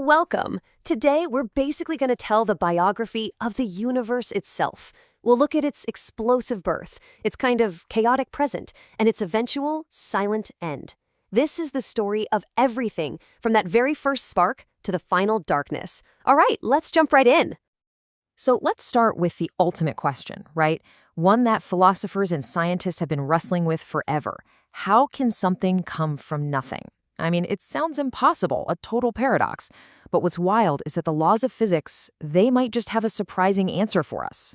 Welcome. Today, we're basically going to tell the biography of the universe itself. We'll look at its explosive birth, its kind of chaotic present, and its eventual silent end. This is the story of everything from that very first spark to the final darkness. All right, let's jump right in. So let's start with the ultimate question, right? One that philosophers and scientists have been wrestling with forever. How can something come from nothing? I mean, it sounds impossible, a total paradox. But what's wild is that the laws of physics, they might just have a surprising answer for us.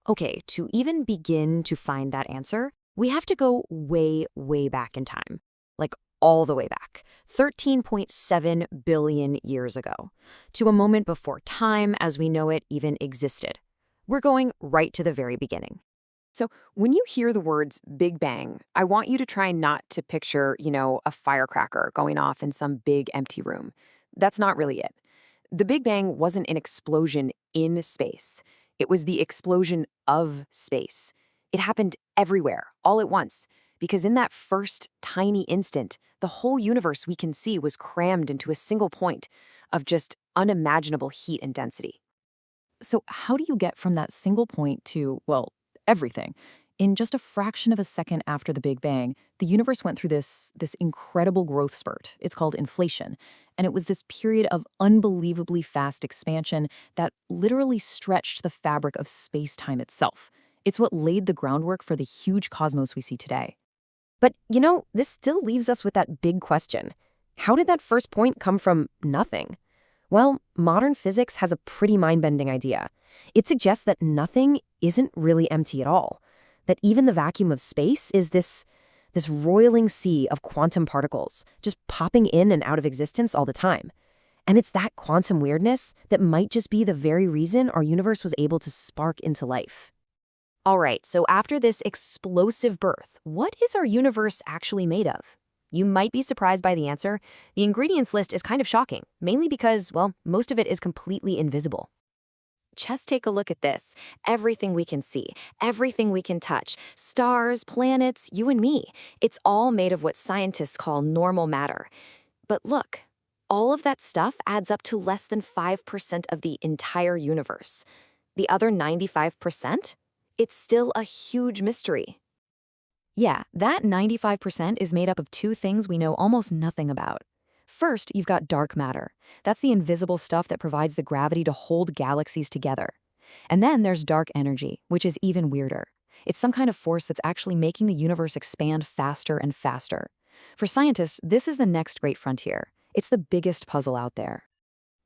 Okay, to even begin to find that answer, we have to go way, way back in time. Like all the way back, 13.7 billion years ago, to a moment before time as we know it even existed. We're going right to the very beginning. So when you hear the words Big Bang, I want you to try not to picture, a firecracker going off in some big empty room. That's not really it. The Big Bang wasn't an explosion in space. It was the explosion of space. It happened everywhere, all at once, because in that first tiny instant, the whole universe we can see was crammed into a single point of just unimaginable heat and density. So how do you get from that single point to, well, everything? In just a fraction of a second after the Big Bang, the universe went through this incredible growth spurt. It's called inflation. And it was this period of unbelievably fast expansion that literally stretched the fabric of space-time itself. It's what laid the groundwork for the huge cosmos we see today. But, this still leaves us with that big question. How did that first point come from nothing? Well, modern physics has a pretty mind-bending idea. It suggests that nothing isn't really empty at all, that even the vacuum of space is this roiling sea of quantum particles, just popping in and out of existence all the time. And it's that quantum weirdness that might just be the very reason our universe was able to spark into life. All right, so after this explosive birth, what is our universe actually made of? You might be surprised by the answer. The ingredients list is kind of shocking, mainly because, well, most of it is completely invisible. Just take a look at this. Everything we can see, everything we can touch, stars, planets, you and me. It's all made of what scientists call normal matter. But look, all of that stuff adds up to less than 5% of the entire universe. The other 95%? It's still a huge mystery. Yeah, that 95% is made up of two things we know almost nothing about. First, you've got dark matter. That's the invisible stuff that provides the gravity to hold galaxies together. And then there's dark energy, which is even weirder. It's some kind of force that's actually making the universe expand faster and faster. For scientists, this is the next great frontier. It's the biggest puzzle out there.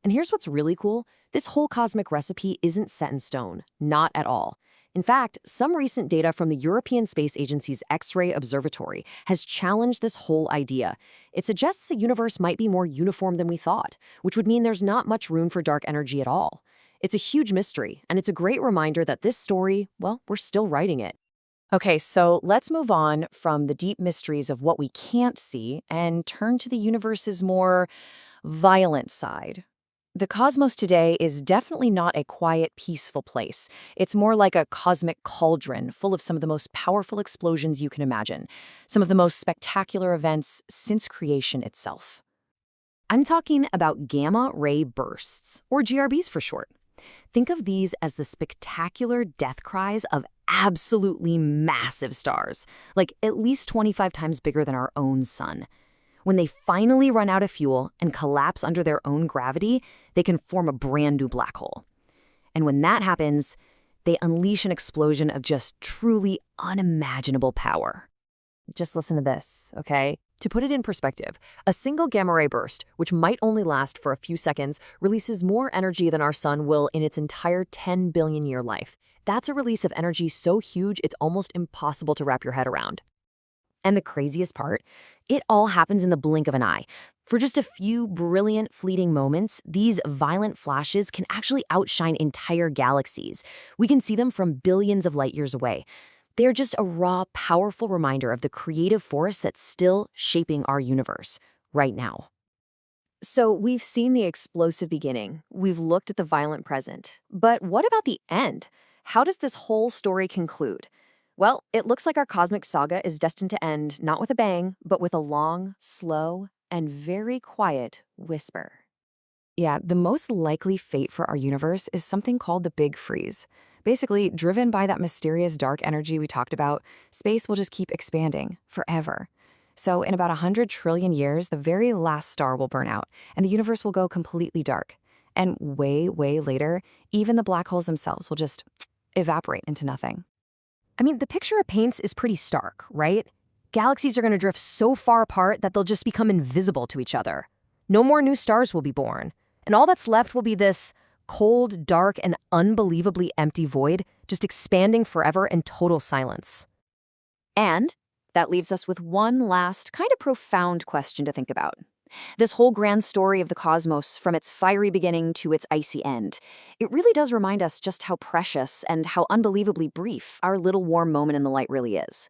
And here's what's really cool. This whole cosmic recipe isn't set in stone. Not at all. In fact, some recent data from the European Space Agency's X-ray Observatory has challenged this whole idea. It suggests the universe might be more uniform than we thought, which would mean there's not much room for dark energy at all. It's a huge mystery, and it's a great reminder that this story, well, we're still writing it. Okay, so let's move on from the deep mysteries of what we can't see and turn to the universe's more violent side. The cosmos today is definitely not a quiet, peaceful place. It's more like a cosmic cauldron full of some of the most powerful explosions you can imagine, some of the most spectacular events since creation itself. I'm talking about gamma-ray bursts, or GRBs for short. Think of these as the spectacular death cries of absolutely massive stars, like at least 25 times bigger than our own sun. When they finally run out of fuel and collapse under their own gravity, they can form a brand new black hole. And when that happens, they unleash an explosion of just truly unimaginable power. Just listen to this, okay? To put it in perspective, a single gamma-ray burst, which might only last for a few seconds, releases more energy than our sun will in its entire 10 billion-year life. That's a release of energy so huge it's almost impossible to wrap your head around. And the craziest part? It all happens in the blink of an eye. For just a few brilliant, fleeting moments, these violent flashes can actually outshine entire galaxies. We can see them from billions of light years away. They are just a raw, powerful reminder of the creative force that's still shaping our universe right now. So we've seen the explosive beginning. We've looked at the violent present. But what about the end? How does this whole story conclude? Well, it looks like our cosmic saga is destined to end not with a bang, but with a long, slow, and very quiet whisper. Yeah, the most likely fate for our universe is something called the Big Freeze. Basically, driven by that mysterious dark energy we talked about, space will just keep expanding forever. So, in about 100 trillion years, the very last star will burn out, and the universe will go completely dark. And way, way later, even the black holes themselves will just evaporate into nothing. I mean, the picture it paints is pretty stark, right? Galaxies are going to drift so far apart that they'll just become invisible to each other. No more new stars will be born. And all that's left will be this cold, dark, and unbelievably empty void, just expanding forever in total silence. And that leaves us with one last, kind of profound question to think about. This whole grand story of the cosmos, from its fiery beginning to its icy end, it really does remind us just how precious and how unbelievably brief our little warm moment in the light really is.